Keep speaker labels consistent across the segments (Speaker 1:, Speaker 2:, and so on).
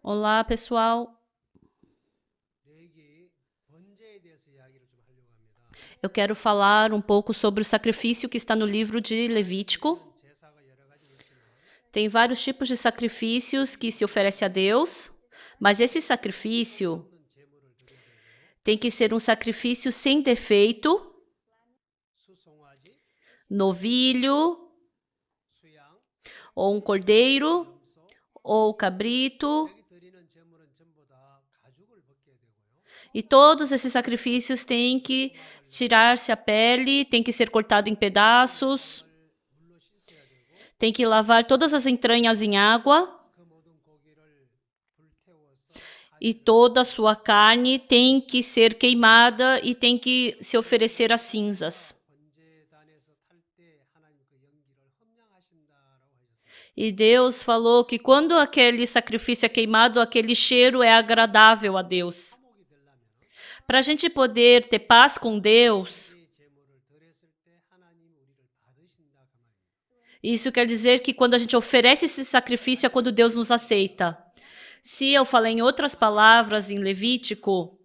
Speaker 1: Olá, pessoal. Eu quero falar um pouco sobre o sacrifício que está no livro de Levítico. Tem vários tipos de sacrifícios que se oferece a Deus, mas esse sacrifício tem que ser um sacrifício sem defeito, novilho, ou um cordeiro, ou cabrito. E todos esses sacrifícios têm que tirar-se a pele, tem que ser cortado em pedaços, tem que lavar todas as entranhas em água, e toda a sua carne tem que ser queimada e tem que se oferecer às cinzas. E Deus falou que quando aquele sacrifício é queimado, aquele cheiro é agradável a Deus. Para a gente poder ter paz com Deus, isso quer dizer que quando a gente oferece esse sacrifício é quando Deus nos aceita. Se eu falar em outras palavras em Levítico,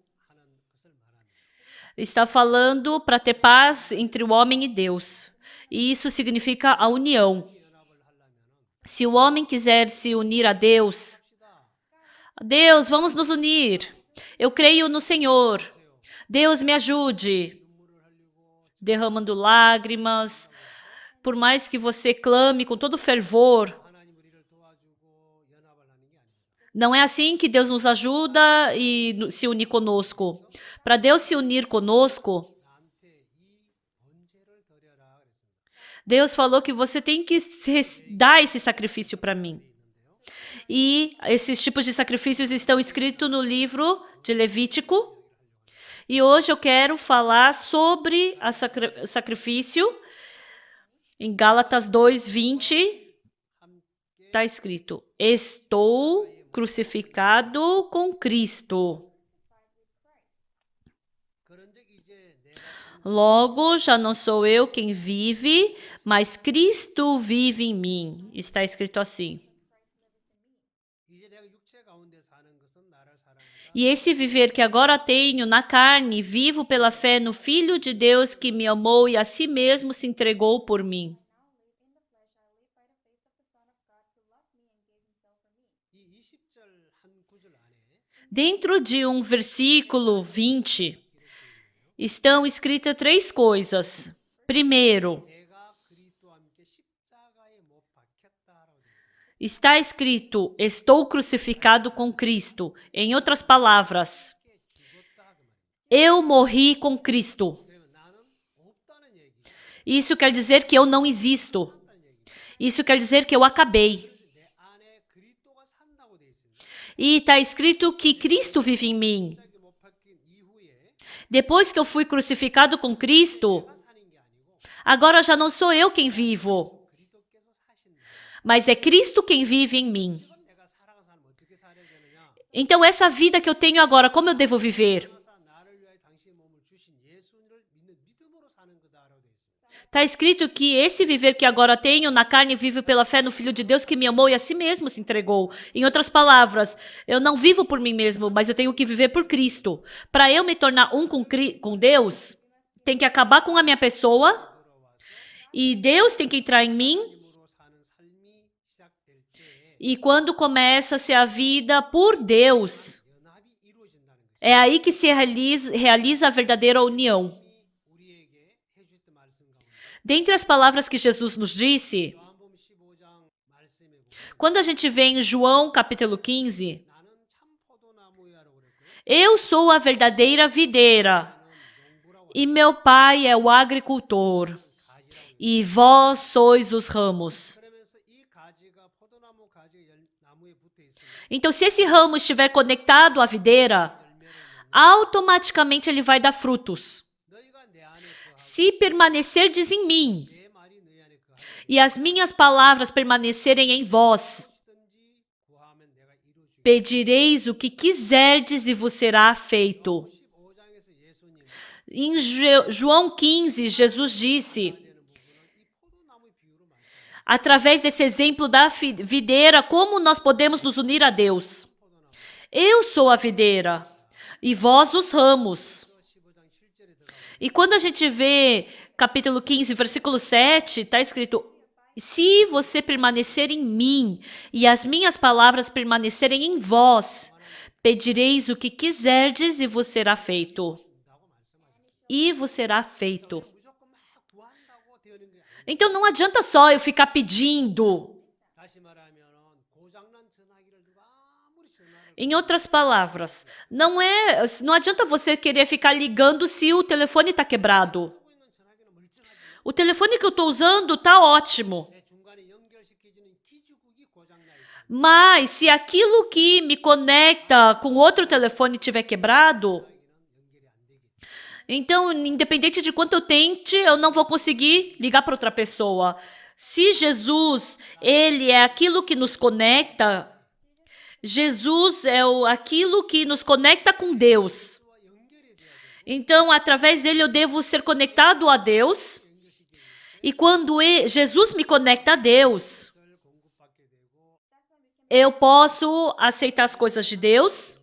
Speaker 1: está falando para ter paz entre o homem e Deus. E isso significa a união. Se o homem quiser se unir a Deus, Deus, vamos nos unir. Eu creio no Senhor. Deus, me ajude. Derramando lágrimas, por mais que você clame com todo fervor. Não é assim que Deus nos ajuda e se unir conosco. Para Deus se unir conosco, Deus falou que você tem que dar esse sacrifício para mim. E esses tipos de sacrifícios estão escritos no livro de Levítico. E hoje eu quero falar sobre o sacrifício. Em Gálatas 2:20, está escrito: estou crucificado com Cristo. Logo, já não sou eu quem vive, mas Cristo vive em mim. Está escrito assim. E esse viver que agora tenho na carne, vivo pela fé no Filho de Deus que me amou e a si mesmo se entregou por mim. Dentro de um versículo 20, estão escritas 3 coisas. Primeiro, está escrito, estou crucificado com Cristo. Em outras palavras, eu morri com Cristo. Isso quer dizer que eu não existo. Isso quer dizer que eu acabei. E está escrito que Cristo vive em mim. Depois que eu fui crucificado com Cristo, agora já não sou eu quem vivo, mas é Cristo quem vive em mim. Então, essa vida que eu tenho agora, como eu devo viver? Está escrito que esse viver que agora tenho na carne vivo pela fé no Filho de Deus que me amou e a si mesmo se entregou. Em outras palavras, eu não vivo por mim mesmo, mas eu tenho que viver por Cristo. Para eu me tornar um com Deus, tem que acabar com a minha pessoa e Deus tem que entrar em mim. E quando começa-se a vida por Deus, é aí que se realiza a verdadeira união. Dentre as palavras que Jesus nos disse, quando a gente vê em João capítulo 15, eu sou a verdadeira videira e meu pai é o agricultor e vós sois os ramos. Então, se esse ramo estiver conectado à videira, automaticamente ele vai dar frutos. Se permanecerdes em mim e as minhas palavras permanecerem em vós, pedireis o que quiserdes e vos será feito. Em João 15, Jesus disse, através desse exemplo da videira, como nós podemos nos unir a Deus. Eu sou a videira e vós os ramos. E quando a gente vê capítulo 15, versículo 7, está escrito: se você permanecer em mim e as minhas palavras permanecerem em vós, pedireis o que quiserdes e vos será feito. E vos será feito. Então não adianta só eu ficar pedindo. Em outras palavras, não adianta você querer ficar ligando se o telefone está quebrado. O telefone que eu estou usando está ótimo. Mas se aquilo que me conecta com outro telefone estiver quebrado, então, independente de quanto eu tente, eu não vou conseguir ligar para outra pessoa. Se Jesus, ele é aquilo que nos conecta, Jesus é aquilo que nos conecta com Deus. Então, através dele eu devo ser conectado a Deus. E quando Jesus me conecta a Deus, eu posso aceitar as coisas de Deus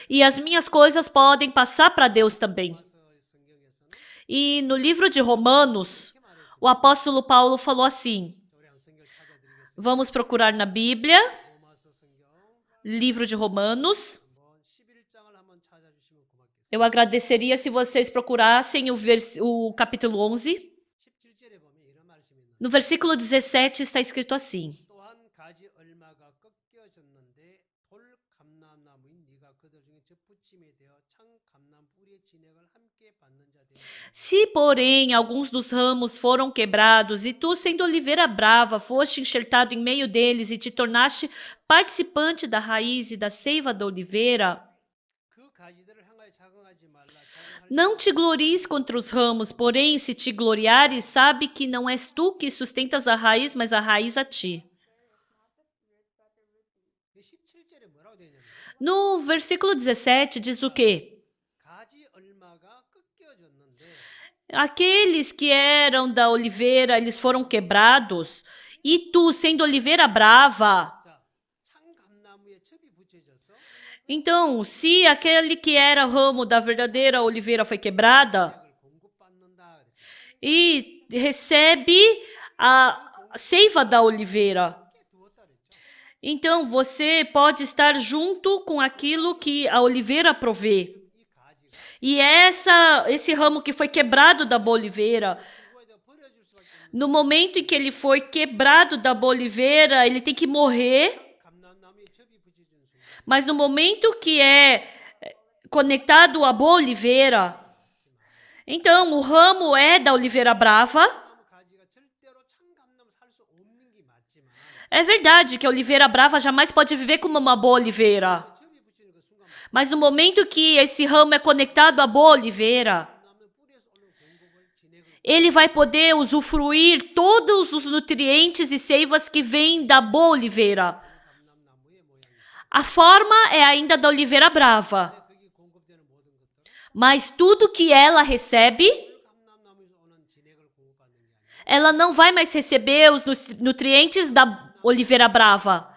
Speaker 1: e as minhas coisas podem passar para Deus também. E no livro de Romanos, o apóstolo Paulo falou assim, vamos procurar na Bíblia, livro de Romanos. Eu agradeceria se vocês procurassem o capítulo 11. No versículo 17 está escrito assim: se, porém, alguns dos ramos foram quebrados, e tu, sendo oliveira brava, foste enxertado em meio deles e te tornaste participante da raiz e da seiva da oliveira, não te glories contra os ramos, porém, se te gloriares, sabe que não és tu que sustentas a raiz, mas a raiz a ti. No versículo 17 diz o quê? Aqueles que eram da oliveira, eles foram quebrados, e tu, sendo oliveira brava. Então, se aquele que era ramo da verdadeira oliveira foi quebrada, e recebe a seiva da oliveira, então você pode estar junto com aquilo que a oliveira provê. E esse ramo que foi quebrado da boa oliveira, no momento em que ele foi quebrado da boa oliveira, ele tem que morrer. Mas no momento que é conectado à boa oliveira, então o ramo é da oliveira brava. É verdade que a oliveira brava jamais pode viver como uma boa oliveira. Mas no momento que esse ramo é conectado à boa oliveira, ele vai poder usufruir todos os nutrientes e seivas que vêm da boa oliveira. A forma é ainda da oliveira brava. Mas tudo que ela recebe, ela não vai mais receber os nutrientes da oliveira brava.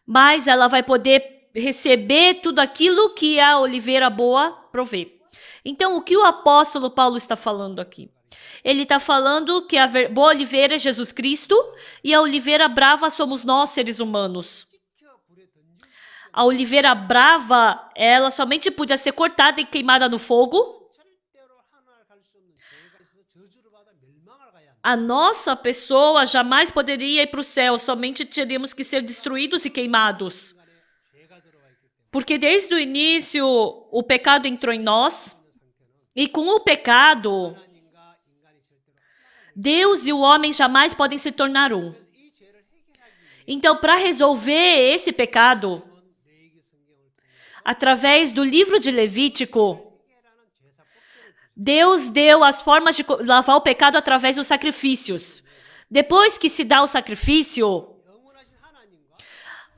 Speaker 1: Mas ela vai poder receber tudo aquilo que a oliveira boa provê. Então, o que o apóstolo Paulo está falando aqui? Ele está falando que a boa oliveira é Jesus Cristo e a oliveira brava somos nós, seres humanos. A oliveira brava, ela somente podia ser cortada e queimada no fogo. A nossa pessoa jamais poderia ir para o céu, somente teríamos que ser destruídos e queimados. Porque desde o início, o pecado entrou em nós, e com o pecado, Deus e o homem jamais podem se tornar um. Então, para resolver esse pecado, através do livro de Levítico, Deus deu as formas de lavar o pecado através dos sacrifícios. Depois que se dá o sacrifício,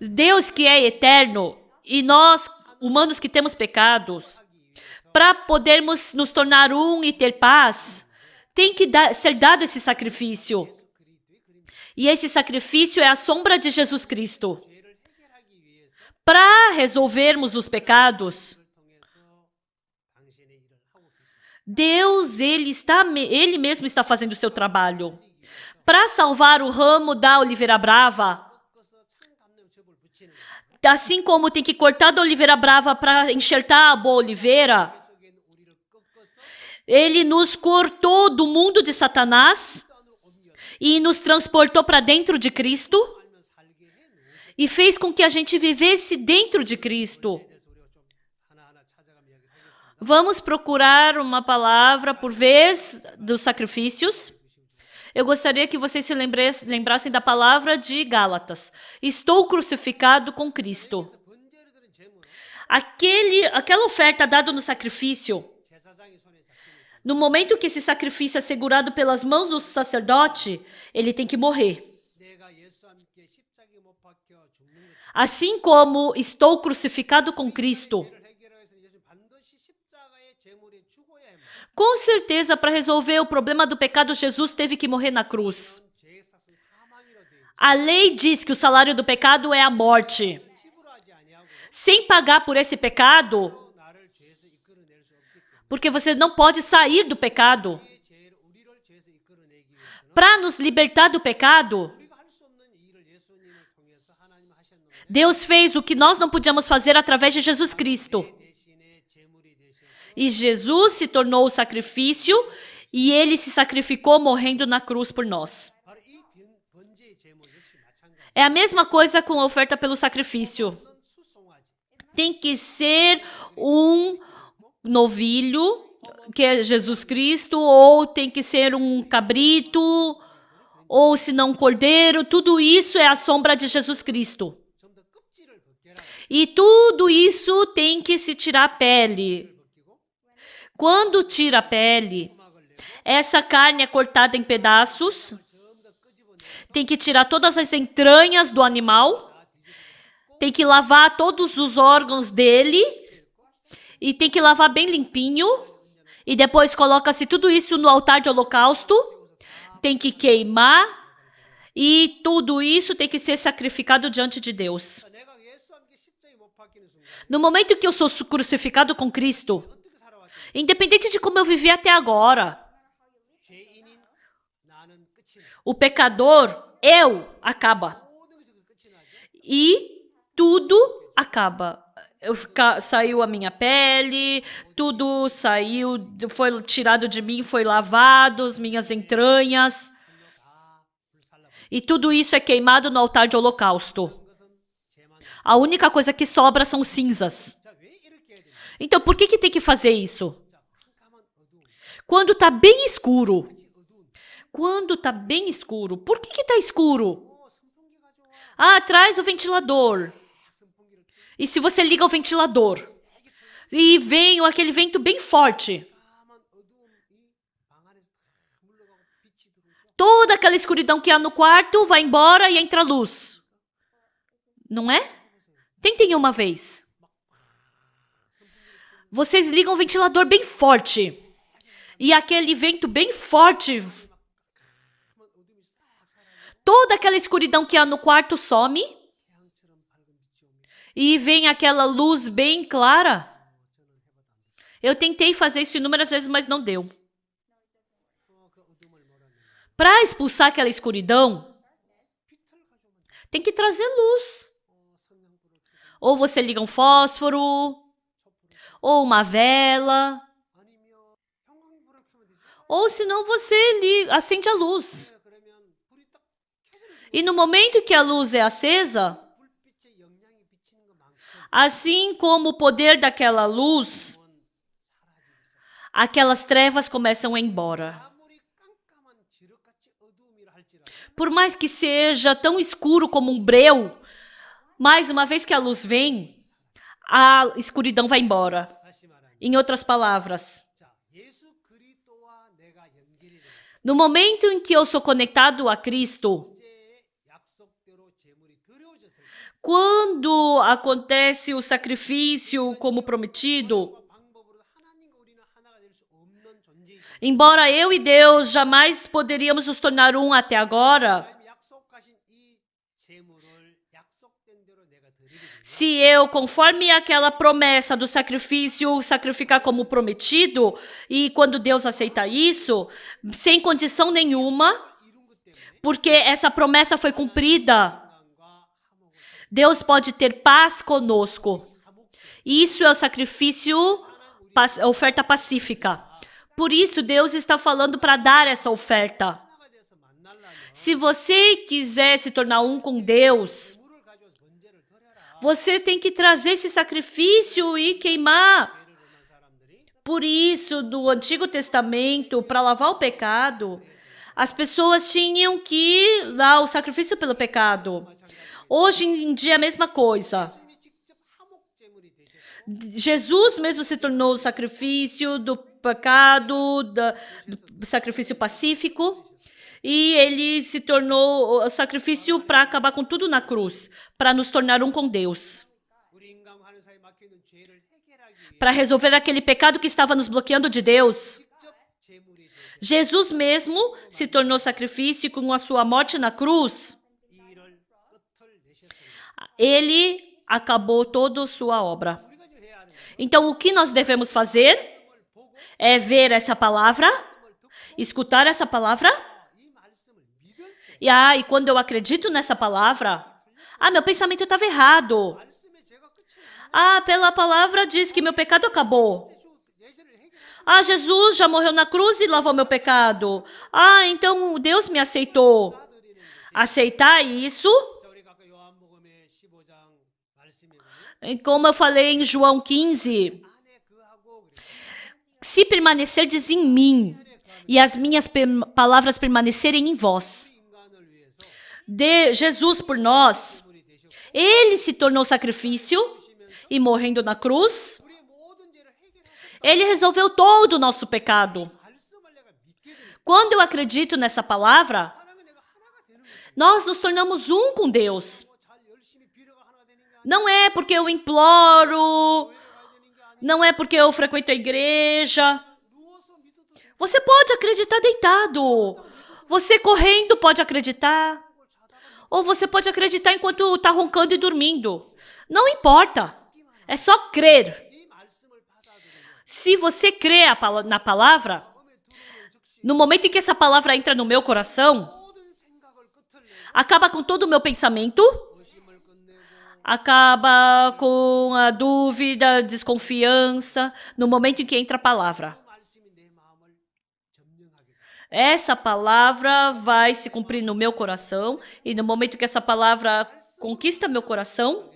Speaker 1: Deus que é eterno, e nós, humanos que temos pecados, para podermos nos tornar um e ter paz, tem que ser dado esse sacrifício. E esse sacrifício é a sombra de Jesus Cristo. Para resolvermos os pecados, Deus, Ele mesmo está fazendo o seu trabalho. Para salvar o ramo da oliveira brava, assim como tem que cortar da oliveira brava para enxertar a boa oliveira, Ele nos cortou do mundo de Satanás e nos transportou para dentro de Cristo e fez com que a gente vivesse dentro de Cristo. Vamos procurar uma palavra por vez dos sacrifícios. Eu gostaria que vocês se lembrassem da palavra de Gálatas. Estou crucificado com Cristo. Aquela oferta dada no sacrifício, no momento que esse sacrifício é segurado pelas mãos do sacerdote, ele tem que morrer. Assim como estou crucificado com Cristo, com certeza, para resolver o problema do pecado, Jesus teve que morrer na cruz. A lei diz que o salário do pecado é a morte. Sem pagar por esse pecado, porque você não pode sair do pecado. Para nos libertar do pecado, Deus fez o que nós não podíamos fazer através de Jesus Cristo. E Jesus se tornou o sacrifício e Ele se sacrificou morrendo na cruz por nós. É a mesma coisa com a oferta pelo sacrifício. Tem que ser um novilho, que é Jesus Cristo, ou tem que ser um cabrito, ou se não um cordeiro. Tudo isso é a sombra de Jesus Cristo. E tudo isso tem que se tirar a pele. Quando tira a pele, essa carne é cortada em pedaços, tem que tirar todas as entranhas do animal, tem que lavar todos os órgãos dele, e tem que lavar bem limpinho, e depois coloca-se tudo isso no altar de holocausto, tem que queimar, e tudo isso tem que ser sacrificado diante de Deus. No momento que eu sou crucificado com Cristo, independente de como eu vivi até agora, o pecador, acaba. E tudo acaba. Saiu a minha pele, tudo saiu, foi tirado de mim, foi lavado, as minhas entranhas. E tudo isso é queimado no altar de holocausto. A única coisa que sobra são cinzas. Então, por que tem que fazer isso? Quando está bem escuro. Por que está escuro? Traz o ventilador. E se você liga o ventilador e vem aquele vento bem forte, toda aquela escuridão que há no quarto vai embora e entra luz. Não é? Tentem uma vez. Vocês ligam o ventilador bem forte. E aquele vento bem forte, toda aquela escuridão que há no quarto some. E vem aquela luz bem clara. Eu tentei fazer isso inúmeras vezes, mas não deu. Para expulsar aquela escuridão, tem que trazer luz. Ou você liga um fósforo, ou uma vela, ou senão você acende a luz. E no momento que a luz é acesa, assim como o poder daquela luz, aquelas trevas começam a ir embora. Por mais que seja tão escuro como um breu, mais uma vez que a luz vem, a escuridão vai embora. Em outras palavras, no momento em que eu sou conectado a Cristo, quando acontece o sacrifício como prometido, embora eu e Deus jamais poderíamos nos tornar um até agora, Se eu, conforme aquela promessa do sacrifício, sacrificar como prometido, e quando Deus aceita isso, sem condição nenhuma, porque essa promessa foi cumprida, Deus pode ter paz conosco. Isso é o sacrifício, oferta pacífica. Por isso, Deus está falando para dar essa oferta. Se você quiser se tornar um com Deus, você tem que trazer esse sacrifício e queimar. Por isso, no Antigo Testamento, para lavar o pecado, as pessoas tinham que dar o sacrifício pelo pecado. Hoje em dia é a mesma coisa. Jesus mesmo se tornou o sacrifício do pecado, do sacrifício pacífico. E ele se tornou o sacrifício para acabar com tudo na cruz, para nos tornar um com Deus. Para resolver aquele pecado que estava nos bloqueando de Deus. Jesus mesmo se tornou sacrifício com a sua morte na cruz. Ele acabou toda a sua obra. Então, o que nós devemos fazer é ver essa palavra, escutar essa palavra. E quando eu acredito nessa palavra, meu pensamento estava errado. Pela palavra diz que meu pecado acabou. Jesus já morreu na cruz e lavou meu pecado. Então Deus me aceitou. Aceitar isso, como eu falei em João 15, se permanecerdes em mim e as minhas palavras permanecerem em vós. Jesus por nós, ele se tornou sacrifício e morrendo na cruz, ele resolveu todo o nosso pecado. Quando eu acredito nessa palavra, nós nos tornamos um com Deus. Não é porque eu imploro, não é porque eu frequento a igreja. Você pode acreditar deitado. Você correndo pode acreditar. Ou você pode acreditar enquanto está roncando e dormindo. Não importa. É só crer. Se você crê na palavra, no momento em que essa palavra entra no meu coração, acaba com todo o meu pensamento, acaba com a dúvida, desconfiança, no momento em que entra a palavra. Essa palavra vai se cumprir no meu coração, e no momento que essa palavra conquista meu coração,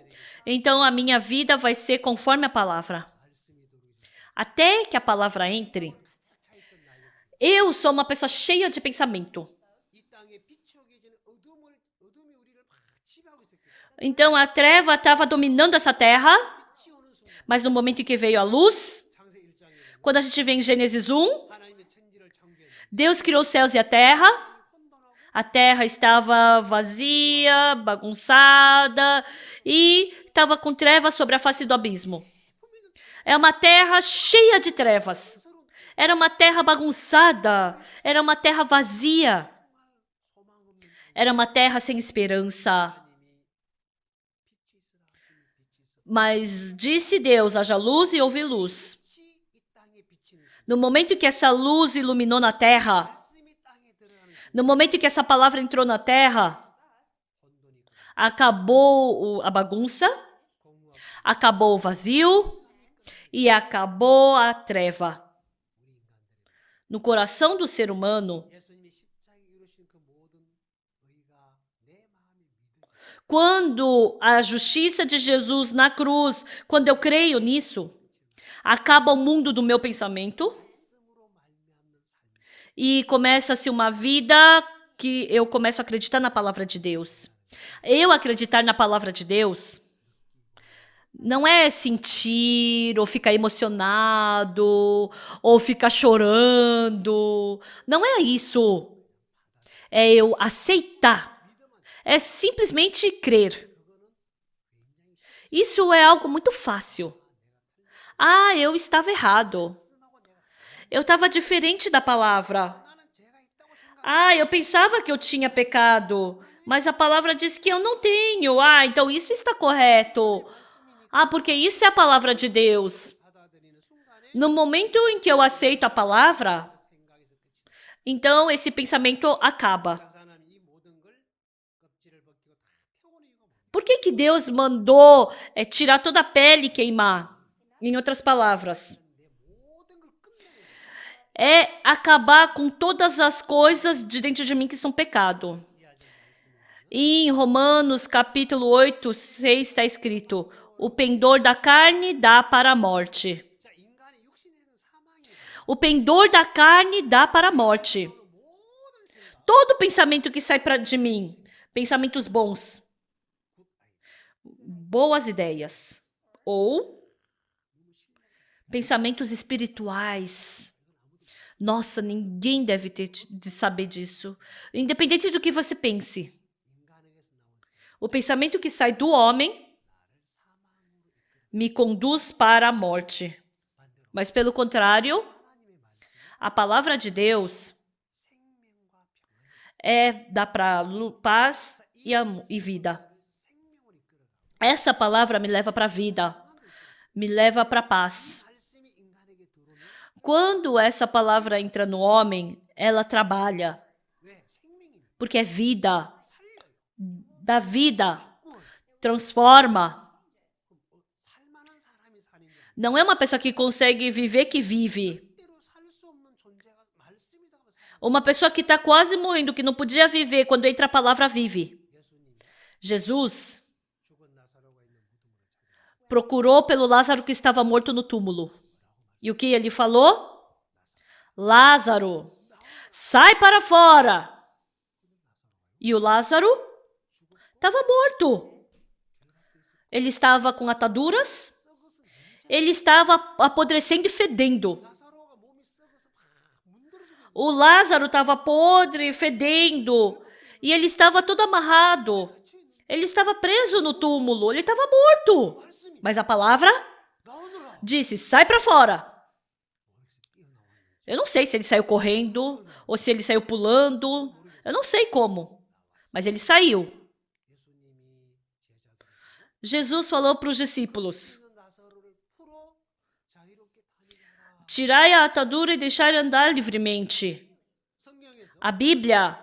Speaker 1: então a minha vida vai ser conforme a palavra. Até que a palavra entre, eu sou uma pessoa cheia de pensamento. Então a treva estava dominando essa terra, mas no momento em que veio a luz, quando a gente vê em Gênesis 1, Deus criou os céus e a terra estava vazia, bagunçada e estava com trevas sobre a face do abismo. É uma terra cheia de trevas. Era uma terra bagunçada, era uma terra vazia. Era uma terra sem esperança. Mas disse Deus, haja luz e houve luz. No momento que essa luz iluminou na terra, no momento que essa palavra entrou na terra, acabou a bagunça, acabou o vazio e acabou a treva. No coração do ser humano, quando a justiça de Jesus na cruz, quando eu creio nisso, acaba o mundo do meu pensamento e começa-se uma vida que eu começo a acreditar na palavra de Deus. Eu acreditar na palavra de Deus não é sentir ou ficar emocionado ou ficar chorando. Não é isso. É eu aceitar. É simplesmente crer. Isso é algo muito fácil. Eu estava errado. Eu estava diferente da palavra. Eu pensava que eu tinha pecado. Mas a palavra diz que eu não tenho. Ah, então isso está correto. Ah, porque isso é a palavra de Deus. No momento em que eu aceito a palavra, então esse pensamento acaba. Por que Deus mandou tirar toda a pele e queimar? Em outras palavras, é acabar com todas as coisas de dentro de mim que são pecado. E em Romanos capítulo 8, 6 está escrito: o pendor da carne dá para a morte. O pendor da carne dá para a morte. Todo pensamento que sai de mim, pensamentos bons, boas ideias, ou pensamentos espirituais. Nossa, ninguém deve ter de saber disso. Independente do que você pense. O pensamento que sai do homem me conduz para a morte. Mas pelo contrário, a palavra de Deus dá para paz e vida. Essa palavra me leva para a vida, me leva para a paz. Quando essa palavra entra no homem, ela trabalha, porque é vida, dá vida, transforma. Não é uma pessoa que consegue viver que vive. Uma pessoa que está quase morrendo, que não podia viver, quando entra a palavra, vive. Jesus procurou pelo Lázaro que estava morto no túmulo. E o que ele falou? Lázaro, sai para fora. E o Lázaro estava morto. Ele estava com ataduras. Ele estava apodrecendo e fedendo. O Lázaro estava podre, fedendo, e ele estava todo amarrado. Ele estava preso no túmulo, ele estava morto. Mas a palavra disse, sai para fora. Eu não sei se ele saiu correndo, ou se ele saiu pulando, eu não sei como, mas ele saiu. Jesus falou para os discípulos, tirai a atadura e deixai andar livremente. A Bíblia,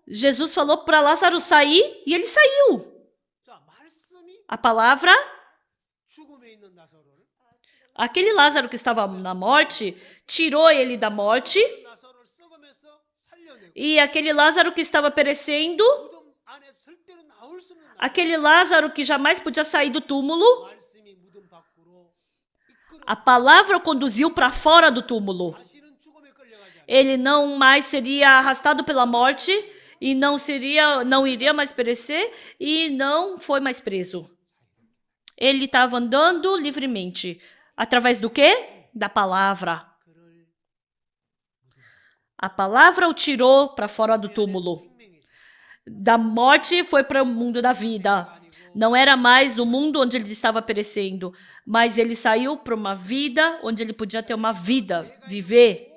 Speaker 1: Jesus falou para Lázaro sair e ele saiu. A palavra, aquele Lázaro que estava na morte, tirou ele da morte. E aquele Lázaro que estava perecendo, aquele Lázaro que jamais podia sair do túmulo, a palavra o conduziu para fora do túmulo. Ele não mais seria arrastado pela morte e não iria mais perecer e não foi mais preso. Ele estava andando livremente. Através do quê? Da palavra. A palavra o tirou para fora do túmulo. Da morte foi para o mundo da vida. Não era mais no mundo onde ele estava perecendo, mas ele saiu para uma vida onde ele podia ter uma vida, viver.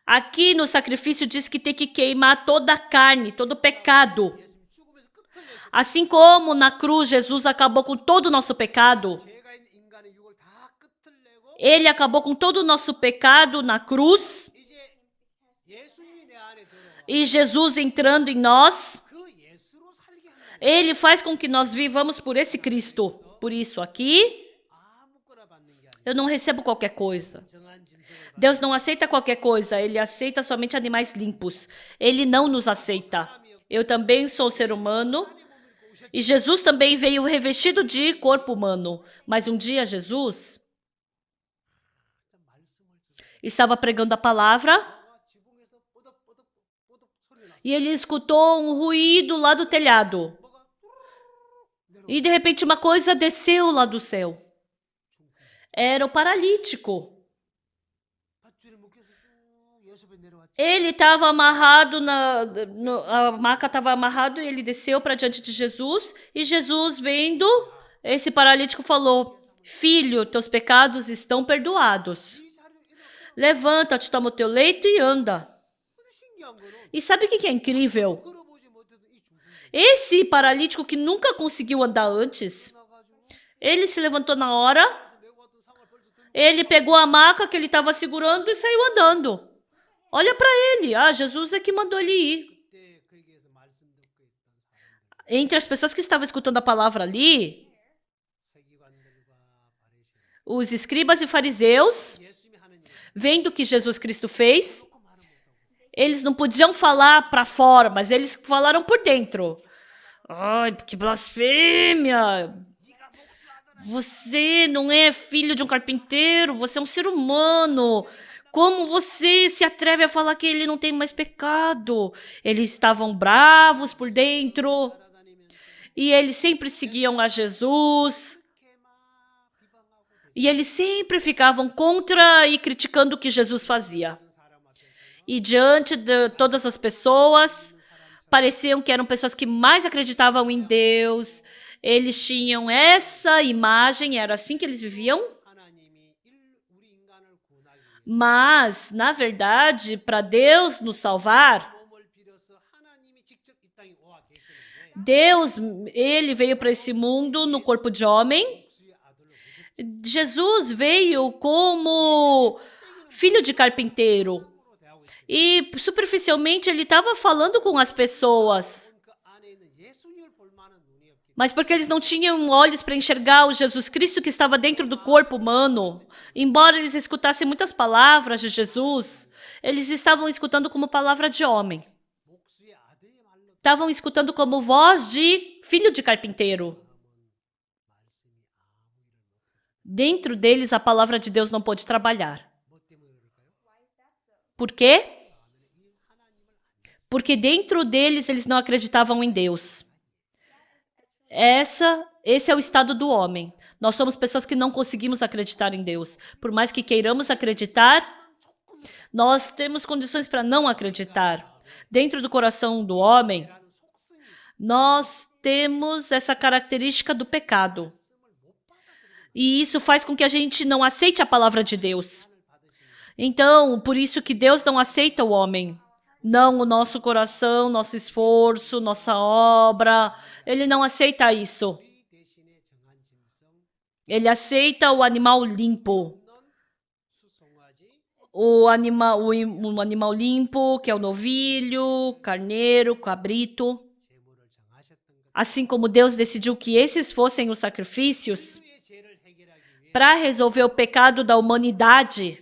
Speaker 1: Aqui no sacrifício diz que tem que queimar toda a carne, todo o pecado. Assim como na cruz Jesus acabou com todo o nosso pecado, ele acabou com todo o nosso pecado na cruz. E Jesus entrando em nós, ele faz com que nós vivamos por esse Cristo. Por isso aqui, eu não recebo qualquer coisa. Deus não aceita qualquer coisa, ele aceita somente animais limpos. Ele não nos aceita. Eu também sou ser humano. E Jesus também veio revestido de corpo humano. Mas um dia Jesus estava pregando a palavra e ele escutou um ruído lá do telhado. E de repente uma coisa desceu lá do céu. Era o paralítico. Ele estava amarrado, a maca estava amarrado e ele desceu para diante de Jesus. E Jesus, vendo esse paralítico, falou, filho, teus pecados estão perdoados. Levanta-te, toma o teu leito e anda. E sabe o que é incrível? Esse paralítico que nunca conseguiu andar antes, ele se levantou na hora, ele pegou a maca que ele estava segurando e saiu andando. Olha para ele, Jesus é que mandou ele ir. Entre as pessoas que estavam escutando a palavra ali, os escribas e fariseus, vendo o que Jesus Cristo fez, eles não podiam falar para fora, mas eles falaram por dentro. Ai, que blasfêmia! Você não é filho de um carpinteiro, você é um ser humano. Como você se atreve a falar que ele não tem mais pecado? Eles estavam bravos por dentro. E eles sempre seguiam a Jesus. E eles sempre ficavam contra e criticando o que Jesus fazia. E diante de todas as pessoas, pareciam que eram pessoas que mais acreditavam em Deus. Eles tinham essa imagem, era assim que eles viviam. Mas, na verdade, para Deus nos salvar, Deus, ele veio para esse mundo no corpo de homem. Jesus veio como filho de carpinteiro. E superficialmente ele estava falando com as pessoas. Mas porque eles não tinham olhos para enxergar o Jesus Cristo que estava dentro do corpo humano. Embora eles escutassem muitas palavras de Jesus, eles estavam escutando como palavra de homem. Estavam escutando como voz de filho de carpinteiro. Dentro deles, a palavra de Deus não pôde trabalhar. Por quê? Porque dentro deles, eles não acreditavam em Deus. Esse é o estado do homem. Nós somos pessoas que não conseguimos acreditar em Deus. Por mais que queiramos acreditar, nós temos condições para não acreditar. Dentro do coração do homem, nós temos essa característica do pecado. E isso faz com que a gente não aceite a palavra de Deus. Então, por isso que Deus não aceita o homem. Não o nosso coração, nosso esforço, nossa obra. Ele não aceita isso. Ele aceita o animal limpo. O animal limpo, que é o novilho, carneiro, cabrito. Assim como Deus decidiu que esses fossem os sacrifícios para resolver o pecado da humanidade,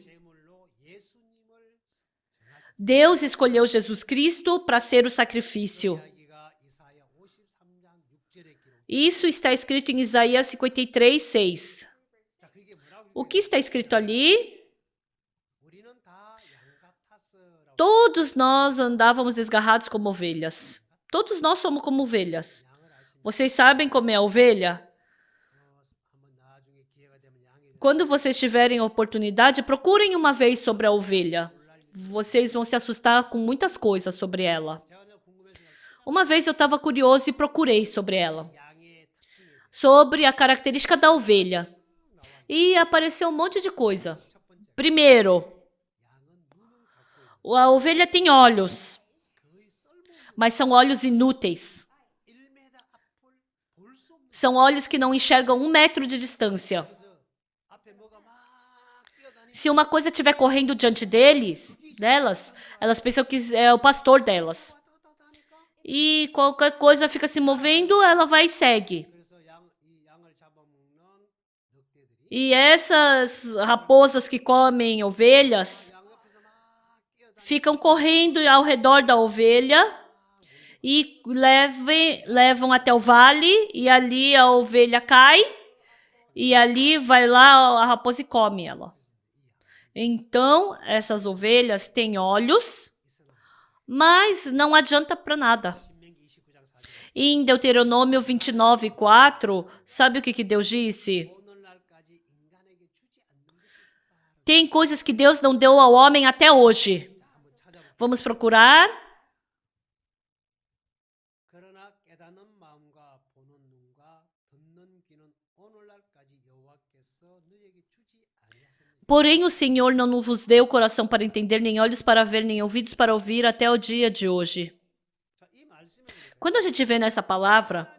Speaker 1: Deus escolheu Jesus Cristo para ser o sacrifício. Isso está escrito em Isaías 53, 6. O que está escrito ali? Todos nós andávamos desgarrados como ovelhas. Todos nós somos como ovelhas. Vocês sabem como é a ovelha? Quando vocês tiverem oportunidade, procurem uma vez sobre a ovelha. Vocês vão se assustar com muitas coisas sobre ela. Uma vez eu estava curioso e procurei sobre ela. Sobre a característica da ovelha. E apareceu um monte de coisa. Primeiro, a ovelha tem olhos. Mas são olhos inúteis. São olhos que não enxergam 1 metro de distância. Se uma coisa estiver correndo diante delas, elas pensam que é o pastor delas. E qualquer coisa fica se movendo, ela vai e segue. E essas raposas que comem ovelhas ficam correndo ao redor da ovelha e levam até o vale, e ali a ovelha cai, e ali vai lá a raposa e come ela. Então, essas ovelhas têm olhos, mas não adianta para nada. E em Deuteronômio 29, 4, sabe o que Deus disse? Tem coisas que Deus não deu ao homem até hoje. Vamos procurar. Porém, o Senhor não vos deu coração para entender, nem olhos para ver, nem ouvidos para ouvir, até o dia de hoje. Quando a gente vê nessa palavra,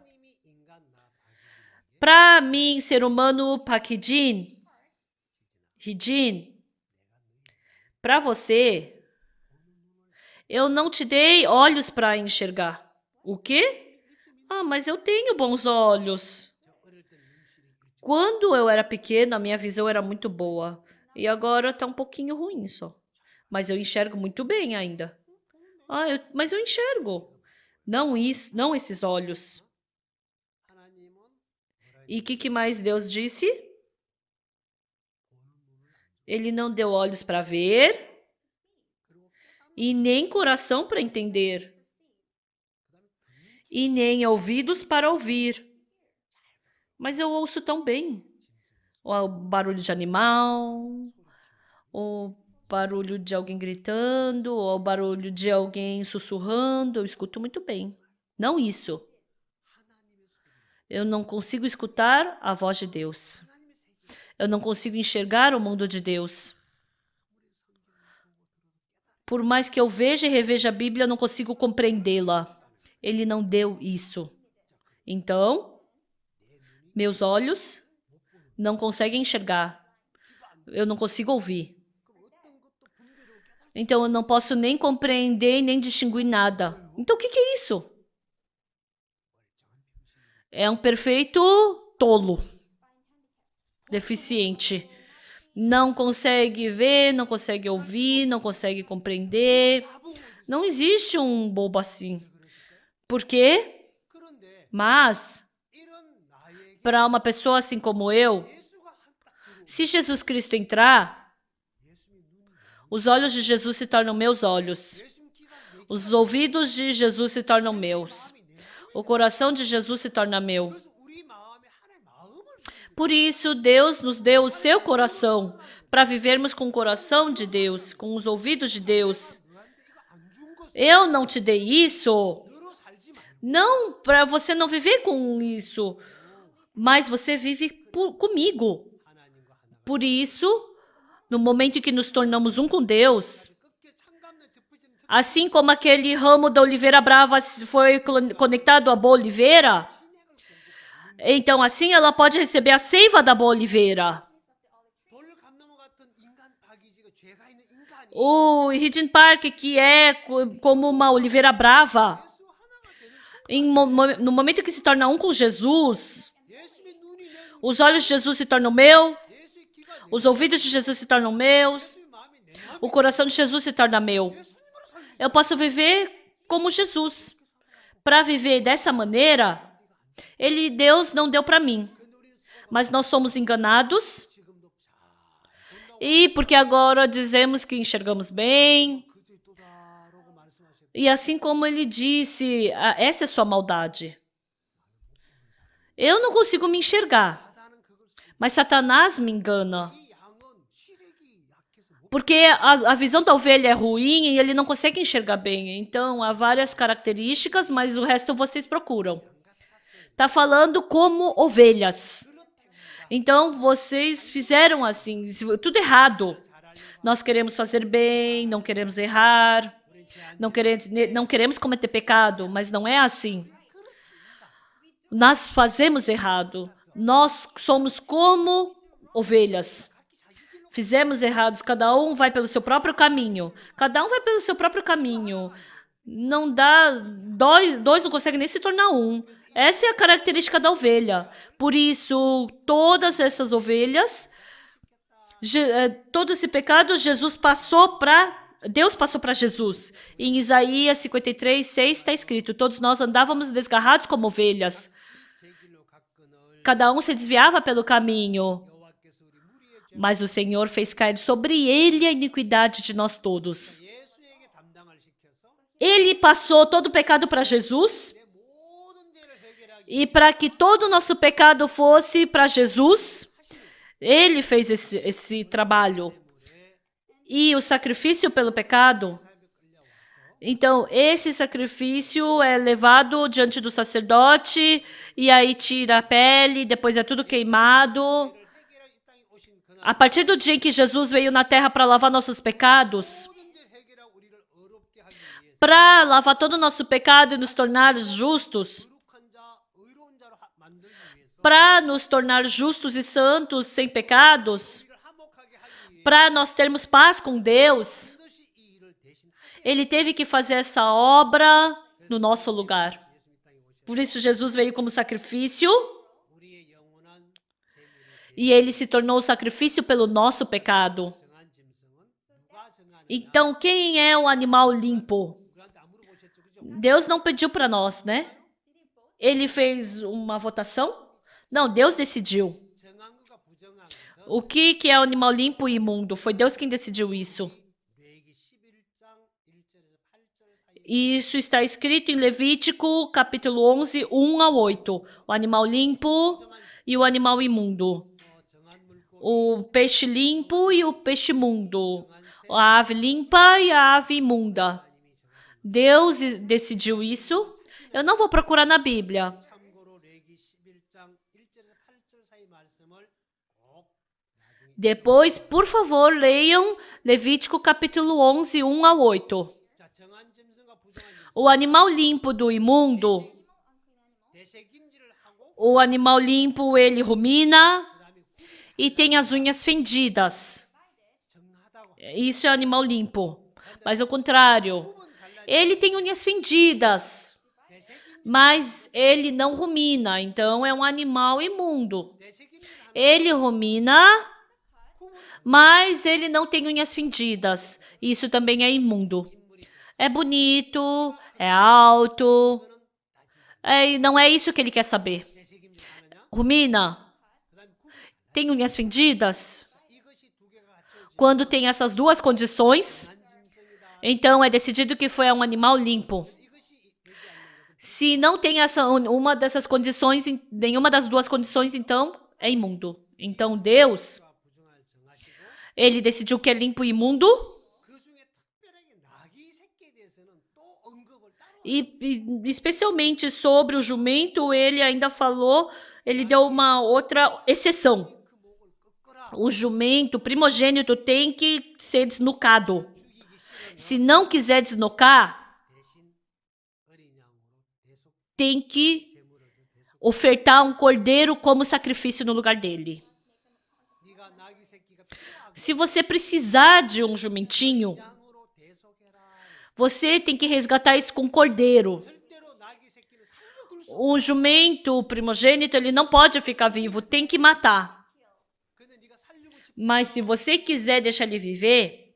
Speaker 1: para mim, ser humano, Pakidin, Hijin, para você, eu não te dei olhos para enxergar. O quê? Ah, mas eu tenho bons olhos. Quando eu era pequena, a minha visão era muito boa. E agora tá um pouquinho ruim só. Mas eu enxergo muito bem ainda. Mas eu enxergo. Não esses olhos. E o que mais Deus disse? Ele não deu olhos para ver e nem coração para entender e nem ouvidos para ouvir. Mas eu ouço tão bem. O barulho de animal, o barulho de alguém gritando, ou o barulho de alguém sussurrando, eu escuto muito bem. Não isso. Eu não consigo escutar a voz de Deus. Eu não consigo enxergar o mundo de Deus. Por mais que eu veja e reveja a Bíblia, eu não consigo compreendê-la. Ele não deu isso. Então, meus olhos não conseguem enxergar. Eu não consigo ouvir. Então, eu não posso nem compreender, nem distinguir nada. Então, o que é isso? É um perfeito tolo. Deficiente. Não consegue ver, não consegue ouvir, não consegue compreender. Não existe um bobo assim. Por quê? Mas, para uma pessoa assim como eu, se Jesus Cristo entrar, os olhos de Jesus se tornam meus olhos. Os ouvidos de Jesus se tornam meus. O coração de Jesus se torna meu. Por isso, Deus nos deu o seu coração, para vivermos com o coração de Deus, com os ouvidos de Deus. Eu não te dei isso, não para você não viver com isso, mas você vive comigo. Por isso, no momento em que nos tornamos um com Deus, assim como aquele ramo da oliveira brava foi conectado à boa oliveira, então assim ela pode receber a seiva da boa oliveira. O Hidden Park, que é como uma oliveira brava, no momento que se torna um com Jesus, os olhos de Jesus se tornam meus, os ouvidos de Jesus se tornam meus, o coração de Jesus se torna meu. Eu posso viver como Jesus. Para viver dessa maneira, Deus não deu para mim. Mas nós somos enganados. E porque agora dizemos que enxergamos bem. E assim como ele disse, essa é sua maldade. Eu não consigo me enxergar. Mas Satanás me engana. Porque a visão da ovelha é ruim e ele não consegue enxergar bem. Então, há várias características, mas o resto vocês procuram. Está falando como ovelhas. Então, vocês fizeram assim, tudo errado. Nós queremos fazer bem, não queremos errar, não queremos cometer pecado, mas não é assim. Nós fazemos errado. Nós somos como ovelhas. Fizemos errados, cada um vai pelo seu próprio caminho. Cada um vai pelo seu próprio caminho. Não dá, dois não conseguem nem se tornar um. Essa é a característica da ovelha. Por isso, todas essas ovelhas, todo esse pecado, Deus passou para Jesus. Em Isaías 53:6 está escrito: todos nós andávamos desgarrados como ovelhas. Cada um se desviava pelo caminho. Mas o Senhor fez cair sobre ele a iniquidade de nós todos. Ele passou todo o pecado para Jesus. E para que todo o nosso pecado fosse para Jesus, ele fez esse trabalho. E o sacrifício pelo pecado Então, esse sacrifício é levado diante do sacerdote, e aí tira a pele, depois é tudo queimado. A partir do dia em que Jesus veio na terra para lavar nossos pecados, para lavar todo o nosso pecado e nos tornar justos, para nos tornar justos e santos, sem pecados, para nós termos paz com Deus, Ele teve que fazer essa obra no nosso lugar. Por isso Jesus veio como sacrifício e Ele se tornou o sacrifício pelo nosso pecado. Então, quem é o animal limpo? Deus não pediu para nós, né? Ele fez uma votação? Não, Deus decidiu. O que é o animal limpo e imundo? Foi Deus quem decidiu isso. Isso está escrito em Levítico, capítulo 11, 1 a 8. O animal limpo e o animal imundo. O peixe limpo e o peixe imundo. A ave limpa e a ave imunda. Deus decidiu isso. Eu não vou procurar na Bíblia. Depois, por favor, leiam Levítico capítulo 11, 1 a 8. O animal limpo do imundo, o animal limpo, ele rumina e tem as unhas fendidas. Isso é animal limpo. Mas ao contrário, ele tem unhas fendidas, mas ele não rumina, então é um animal imundo. Ele rumina, mas ele não tem unhas fendidas. Isso também é imundo. É bonito, é alto. Não é isso que ele quer saber. Rumina, tem unhas fendidas? Quando tem essas duas condições, então é decidido que foi um animal limpo. Se não tem uma dessas condições, nenhuma das duas condições, então é imundo. Então Deus, Ele decidiu que é limpo e imundo. E especialmente sobre o jumento, ele ainda falou, ele deu uma outra exceção. O jumento primogênito tem que ser desnucado. Se não quiser desnucar, tem que ofertar um cordeiro como sacrifício no lugar dele. Se você precisar de um jumentinho, você tem que resgatar isso com cordeiro. O jumento primogênito, ele não pode ficar vivo, tem que matar. Mas se você quiser deixar ele viver,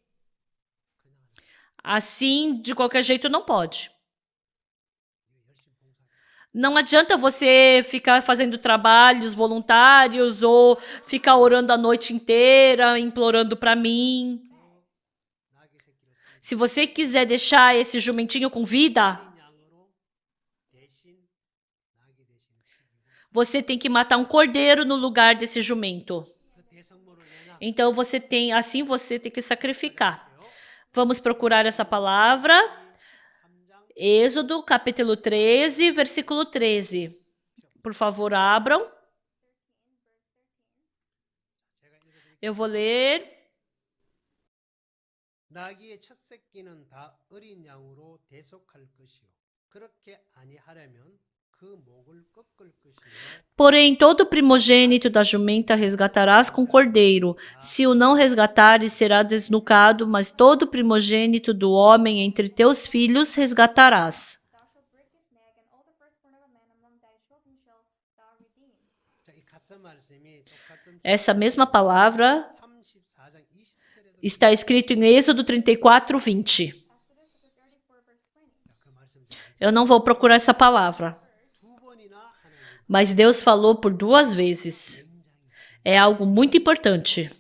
Speaker 1: assim, de qualquer jeito, não pode. Não adianta você ficar fazendo trabalhos voluntários ou ficar orando a noite inteira, implorando para mim. Se você quiser deixar esse jumentinho com vida, você tem que matar um cordeiro no lugar desse jumento. Então você tem que sacrificar. Vamos procurar essa palavra. Êxodo, capítulo 13, versículo 13. Por favor, abram. Eu vou ler. 나귀의 첫 새끼는 다 어린 양으로 대속할 것이요. 그렇게 아니하려면 그 목을 꺾을 것이요. Porém, todo primogênito da jumenta resgatarás com cordeiro. Se o não resgatares, será desnucado, mas todo primogênito do homem entre teus filhos resgatarás. Essa mesma palavra está escrito em Êxodo 34, 20. Eu não vou procurar essa palavra. Mas Deus falou por 2 vezes. É algo muito importante.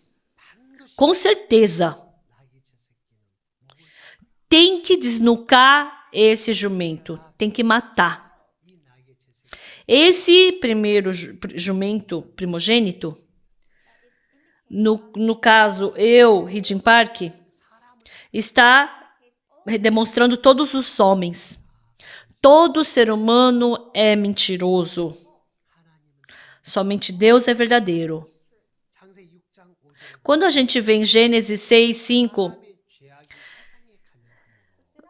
Speaker 1: Com certeza. Tem que desnucar esse jumento. Tem que matar. Esse primeiro jumento primogênito, no caso, Reading Park, está demonstrando todos os homens. Todo ser humano é mentiroso. Somente Deus é verdadeiro. Quando a gente vê em Gênesis 6, 5,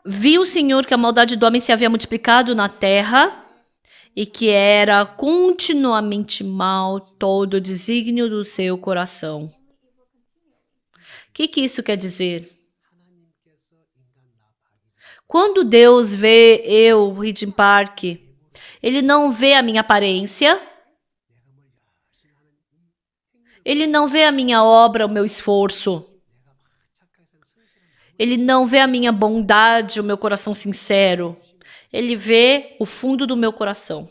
Speaker 1: viu o Senhor que a maldade do homem se havia multiplicado na terra e que era continuamente mal todo o desígnio do seu coração. O que isso quer dizer? Quando Deus vê eu, Reading Park, Ele não vê a minha aparência, Ele não vê a minha obra, o meu esforço. Ele não vê a minha bondade, o meu coração sincero. Ele vê o fundo do meu coração.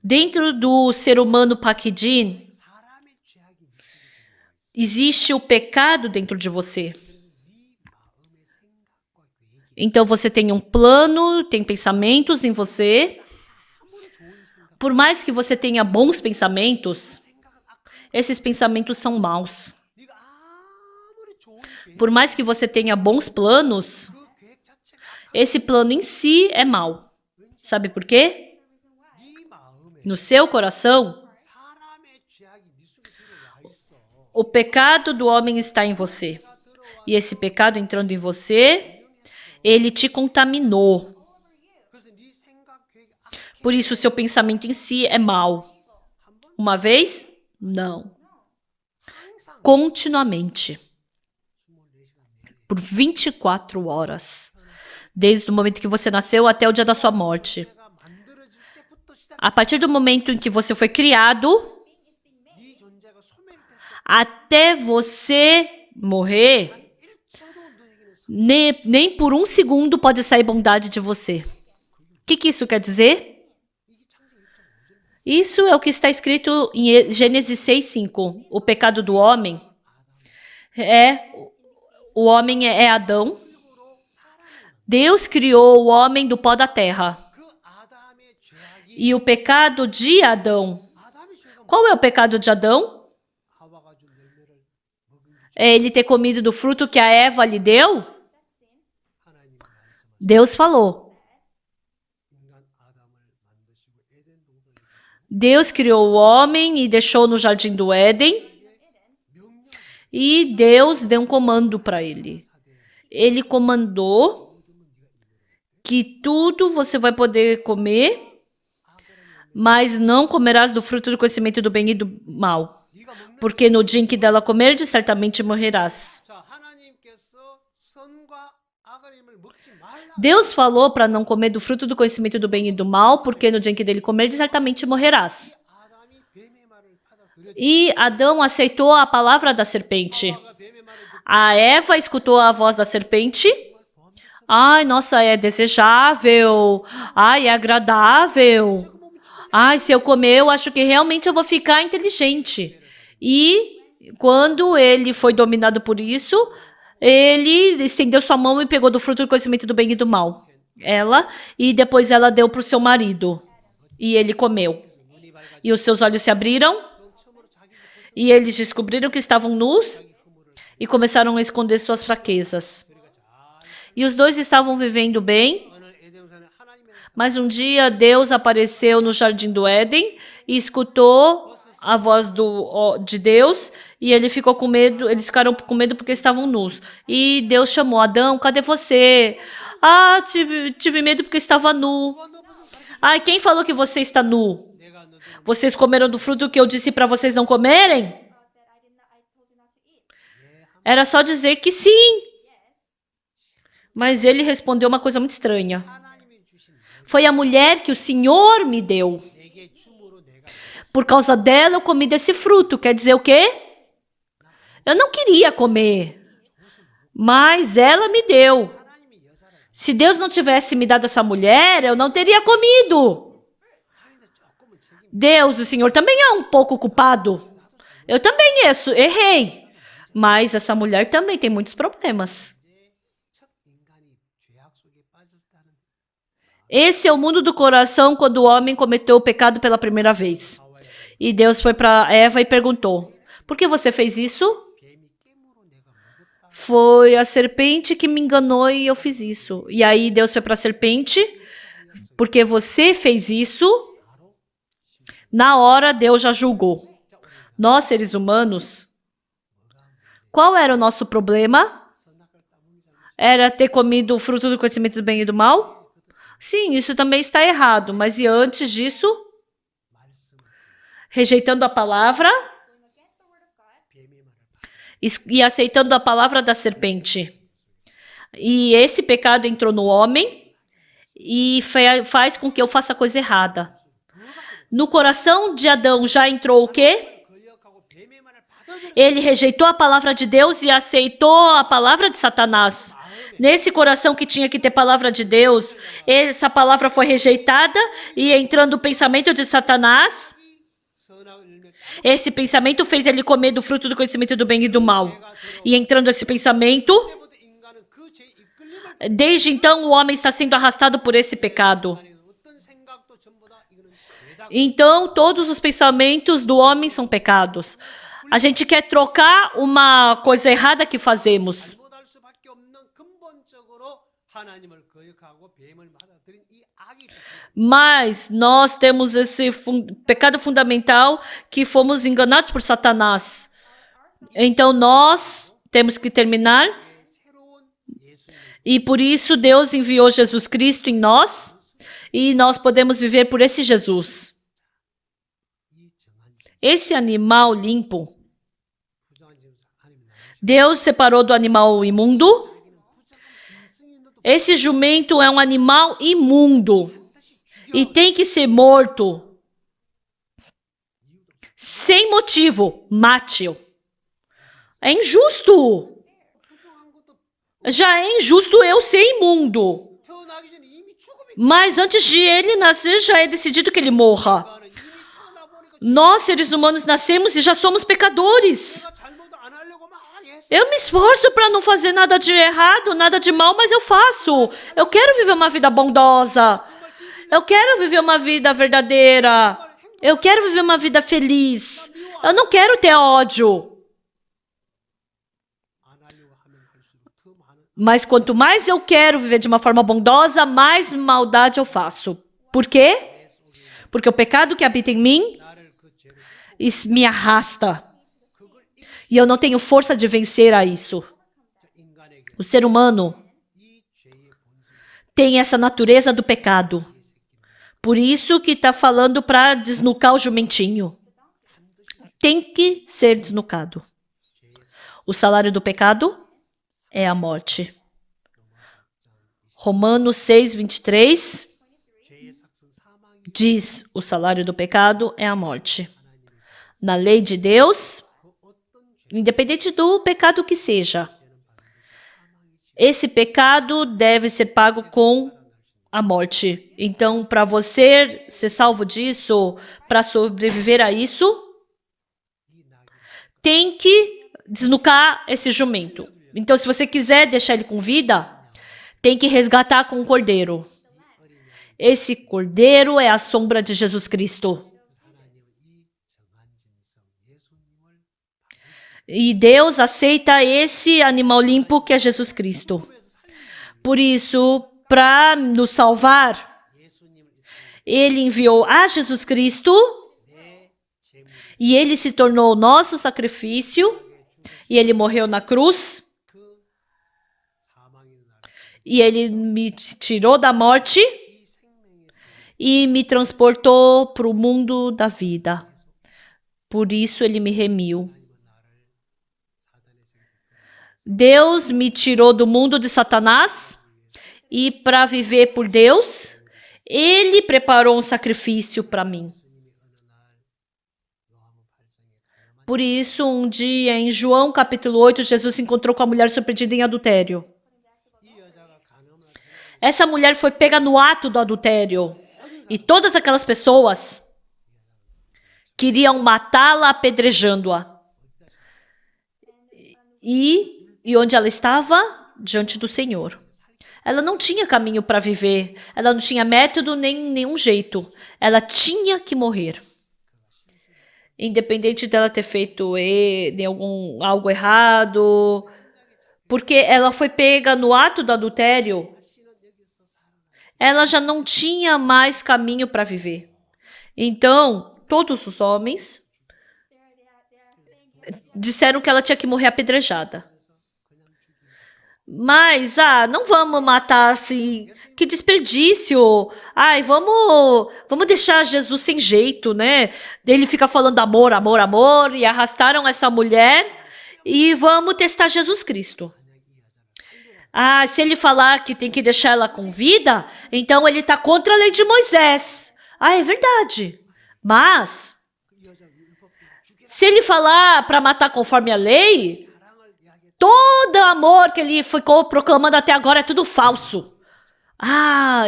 Speaker 1: Dentro do ser humano Pakidin, existe o pecado dentro de você. Então você tem um plano, tem pensamentos em você. Por mais que você tenha bons pensamentos, esses pensamentos são maus. Por mais que você tenha bons planos, esse plano em si é mau. Sabe por quê? No seu coração, o pecado do homem está em você. E esse pecado entrando em você, ele te contaminou. Por isso, o seu pensamento em si é mau. Uma vez? Não. Continuamente. Por 24 horas. Desde o momento que você nasceu até o dia da sua morte. A partir do momento em que você foi criado, até você morrer, nem por um segundo pode sair bondade de você. O que isso quer dizer? Isso é o que está escrito em Gênesis 6:5. O pecado do homem o homem é Adão. Deus criou o homem do pó da terra. E o pecado de Adão. Qual é o pecado de Adão? É ele ter comido do fruto que a Eva lhe deu? Deus falou. Deus criou o homem e deixou no jardim do Éden. E Deus deu um comando para ele. Ele comandou que tudo você vai poder comer, mas não comerás do fruto do conhecimento do bem e do mal. Porque no dia em que dela comerdes, certamente morrerás. Deus falou para não comer do fruto do conhecimento do bem e do mal, porque no dia em que dele comerdes, certamente morrerás. E Adão aceitou a palavra da serpente. A Eva escutou a voz da serpente. Ai, nossa, é desejável. Ai, é agradável. Ai, se eu comer, eu acho que realmente eu vou ficar inteligente. E quando ele foi dominado por isso, ele estendeu sua mão e pegou do fruto do conhecimento do bem e do mal. E depois ela deu para o seu marido. E ele comeu. E os seus olhos se abriram. E eles descobriram que estavam nus e começaram a esconder suas fraquezas. E os dois estavam vivendo bem, mas um dia Deus apareceu no jardim do Éden e escutou a voz de Deus e eles ficaram com medo porque estavam nus. E Deus chamou: Adão, cadê você? Ah, tive medo porque estava nu. Ah, quem falou que você está nu? Vocês comeram do fruto que eu disse para vocês não comerem? Era só dizer que sim. Mas ele respondeu uma coisa muito estranha. Foi a mulher que o Senhor me deu. Por causa dela eu comi desse fruto. Quer dizer o quê? Eu não queria comer. Mas ela me deu. Se Deus não tivesse me dado essa mulher, eu não teria comido. Deus, o Senhor, também é um pouco culpado. Eu também errei. Mas essa mulher também tem muitos problemas. Esse é o mundo do coração quando o homem cometeu o pecado pela primeira vez. E Deus foi para Eva e perguntou: por que você fez isso? Foi a serpente que me enganou e eu fiz isso. E aí Deus foi para a serpente, porque você fez isso, na hora Deus já julgou. Nós, seres humanos, qual era o nosso problema? Era ter comido o fruto do conhecimento do bem e do mal? Sim, isso também está errado, mas e antes disso? Rejeitando a palavra e aceitando a palavra da serpente. E esse pecado entrou no homem e faz com que eu faça a coisa errada. No coração de Adão já entrou o quê? Ele rejeitou a palavra de Deus e aceitou a palavra de Satanás. Nesse coração que tinha que ter palavra de Deus, essa palavra foi rejeitada e entrando o pensamento de Satanás, esse pensamento fez ele comer do fruto do conhecimento do bem e do mal. E entrando esse pensamento, desde então o homem está sendo arrastado por esse pecado. Então todos os pensamentos do homem são pecados. A gente quer trocar uma coisa errada que fazemos. Mas nós temos esse pecado fundamental que fomos enganados por Satanás. Então nós temos que terminar. E por isso Deus enviou Jesus Cristo em nós. E nós podemos viver por esse Jesus. Esse animal limpo, Deus separou do animal imundo. Esse jumento é um animal imundo e tem que ser morto. Sem motivo, mate-o. É injusto. Já é injusto eu ser imundo. Mas antes de ele nascer, já é decidido que ele morra. Nós, seres humanos, nascemos e já somos pecadores. Eu me esforço para não fazer nada de errado, nada de mal, mas eu faço. Eu quero viver uma vida bondosa. Eu quero viver uma vida verdadeira. Eu quero viver uma vida feliz. Eu não quero ter ódio. Mas quanto mais eu quero viver de uma forma bondosa, mais maldade eu faço. Por quê? Porque o pecado que habita em mim me arrasta. E eu não tenho força de vencer a isso. O ser humano tem essa natureza do pecado. Por isso que está falando para desnucar o jumentinho. Tem que ser desnucado. O salário do pecado é a morte. Romanos 6, 23 diz: o salário do pecado é a morte. Na lei de Deus, independente do pecado que seja, esse pecado deve ser pago com a morte. Então, para você ser salvo disso, para sobreviver a isso, tem que desnucar esse jumento. Então, se você quiser deixar ele com vida, tem que resgatar com um cordeiro. Esse cordeiro é a sombra de Jesus Cristo. E Deus aceita esse animal limpo que é Jesus Cristo. Por isso, para nos salvar, Ele enviou a Jesus Cristo e Ele se tornou o nosso sacrifício e Ele morreu na cruz. E Ele me tirou da morte e me transportou para o mundo da vida. Por isso Ele me remiu. Deus me tirou do mundo de Satanás e para viver por Deus, Ele preparou um sacrifício para mim. Por isso, um dia, em João capítulo 8, Jesus se encontrou com a mulher surpreendida em adultério. Essa mulher foi pega no ato do adultério. E todas aquelas pessoas queriam matá-la apedrejando-a. E onde ela estava? Diante do Senhor. Ela não tinha caminho para viver. Ela não tinha método nem nenhum jeito. Ela tinha que morrer. Independente dela ter feito algo errado. porque ela foi pega no ato do adultério, ela já não tinha mais caminho para viver. Então, todos os homens disseram que ela tinha que morrer apedrejada. Mas, não vamos matar assim, que desperdício. Ai, vamos deixar Jesus sem jeito, né? Ele fica falando amor, amor, amor, e arrastaram essa mulher e vamos testar Jesus Cristo. Se ele falar que tem que deixar ela com vida, então ele está contra a lei de Moisés. É verdade. Mas, se ele falar para matar conforme a lei, todo amor que ele ficou proclamando até agora é tudo falso.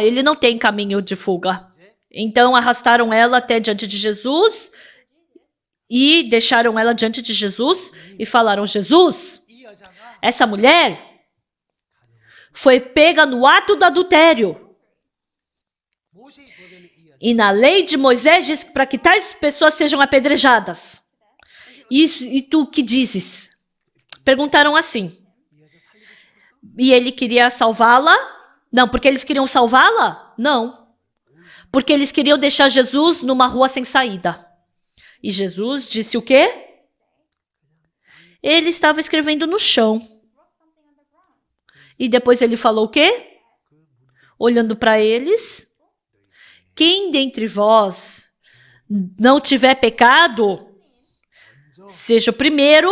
Speaker 1: Ele não tem caminho de fuga. Então arrastaram ela até diante de Jesus e deixaram ela diante de Jesus e falaram: Jesus, essa mulher foi pega no ato do adultério. E na lei de Moisés diz que para que tais pessoas sejam apedrejadas. Isso, e tu que dizes? Perguntaram assim. E ele queria salvá-la? Não, porque eles queriam salvá-la? Não. Porque eles queriam deixar Jesus numa rua sem saída. E Jesus disse o quê? Ele estava escrevendo no chão. E depois ele falou o quê? Olhando para eles. Quem dentre vós não tiver pecado, seja o primeiro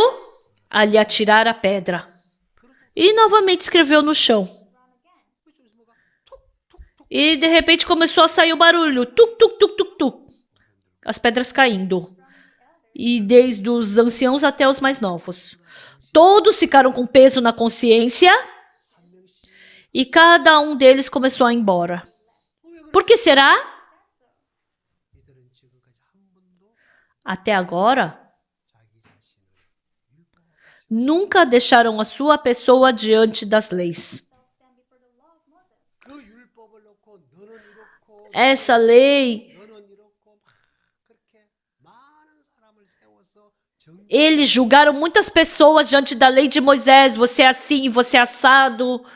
Speaker 1: a lhe atirar a pedra. E novamente escreveu no chão. E de repente começou a sair o barulho. Tuc, tuc, tuc, tuc, tuc. As pedras caindo. E desde os anciãos até os mais novos. Todos ficaram com peso na consciência. E cada um deles começou a ir embora. Por que será? Até agora, nunca deixaram a sua pessoa diante das leis. Essa lei, eles julgaram muitas pessoas diante da lei de Moisés. Você é assim, você é assado.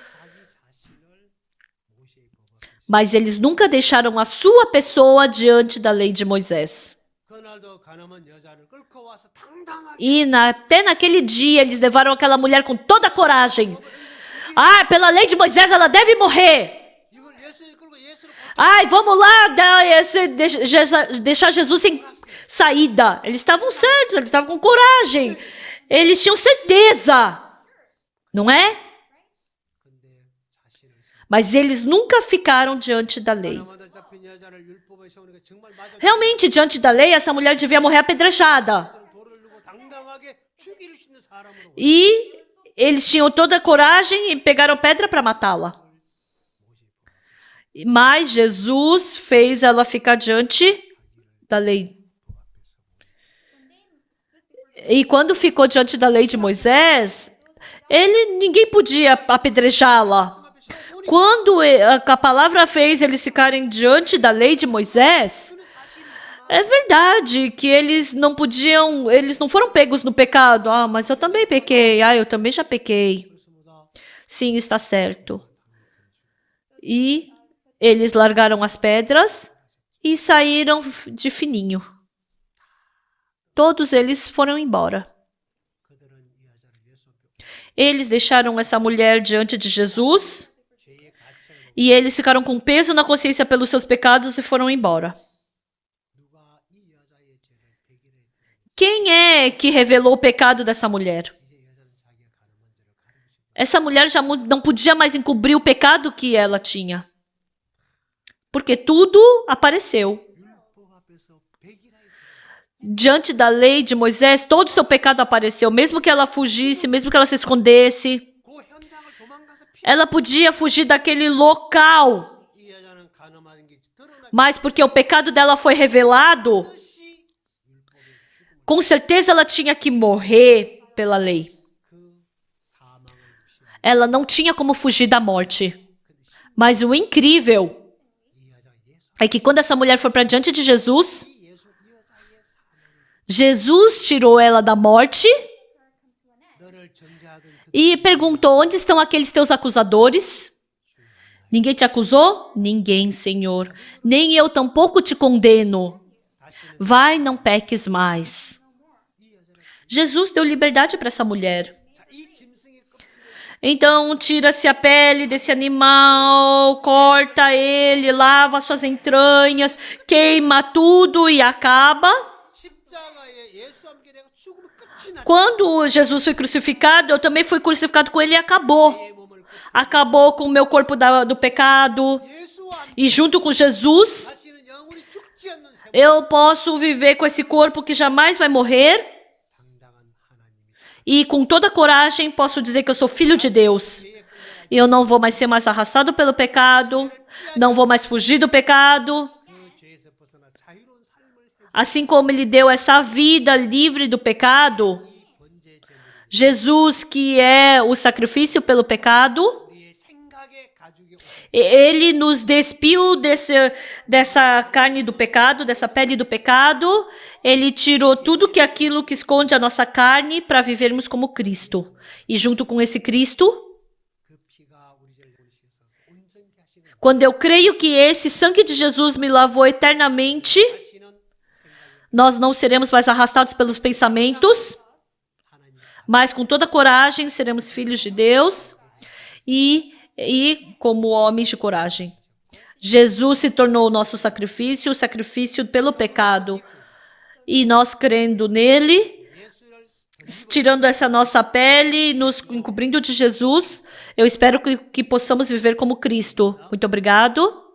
Speaker 1: Mas eles nunca deixaram a sua pessoa diante da lei de Moisés. E até naquele dia eles levaram aquela mulher com toda a coragem. Pela lei de Moisés ela deve morrer. Vamos lá deixar Jesus sem saída. Eles estavam certos, eles estavam com coragem. Eles tinham certeza. Não é? Mas eles nunca ficaram diante da lei. Realmente, diante da lei, essa mulher devia morrer apedrejada. E eles tinham toda a coragem e pegaram pedra para matá-la. Mas Jesus fez ela ficar diante da lei. E quando ficou diante da lei de Moisés, ninguém podia apedrejá-la. Quando a palavra fez eles ficarem diante da lei de Moisés, é verdade que eles não foram pegos no pecado. Mas eu também pequei. Eu também já pequei. Sim, está certo. E eles largaram as pedras e saíram de fininho. Todos eles foram embora. Eles deixaram essa mulher diante de Jesus e eles ficaram com peso na consciência pelos seus pecados e foram embora. Quem é que revelou o pecado dessa mulher? Essa mulher já não podia mais encobrir o pecado que ela tinha. Porque tudo apareceu. Diante da lei de Moisés, todo o seu pecado apareceu. Mesmo que ela fugisse, mesmo que ela se escondesse. Ela podia fugir daquele local. Mas porque o pecado dela foi revelado, com certeza ela tinha que morrer pela lei. Ela não tinha como fugir da morte. Mas o incrível é que quando essa mulher foi para diante de Jesus, Jesus tirou ela da morte E perguntou: onde estão aqueles teus acusadores? Ninguém te acusou? Ninguém, Senhor. Nem eu tampouco te condeno. Vai, não peques mais. Jesus deu liberdade para essa mulher. Então, tira-se a pele desse animal, corta ele, lava suas entranhas, queima tudo e acaba. Quando Jesus foi crucificado, eu também fui crucificado com ele e acabou. Acabou com o meu corpo do pecado. E junto com Jesus, eu posso viver com esse corpo que jamais vai morrer. E com toda coragem posso dizer que eu sou filho de Deus. E eu não vou mais ser mais arrastado pelo pecado. Não vou mais fugir do pecado. Assim como ele deu essa vida livre do pecado, Jesus, que é o sacrifício pelo pecado, ele nos despiu dessa carne do pecado, dessa pele do pecado. Ele tirou tudo aquilo que esconde a nossa carne para vivermos como Cristo. E junto com esse Cristo, quando eu creio que esse sangue de Jesus me lavou eternamente, nós não seremos mais arrastados pelos pensamentos, mas com toda coragem seremos filhos de Deus e como homens de coragem. Jesus se tornou o nosso sacrifício, o sacrifício pelo pecado. E nós crendo nele, tirando essa nossa pele, nos encobrindo de Jesus, eu espero que possamos viver como Cristo. Muito obrigado.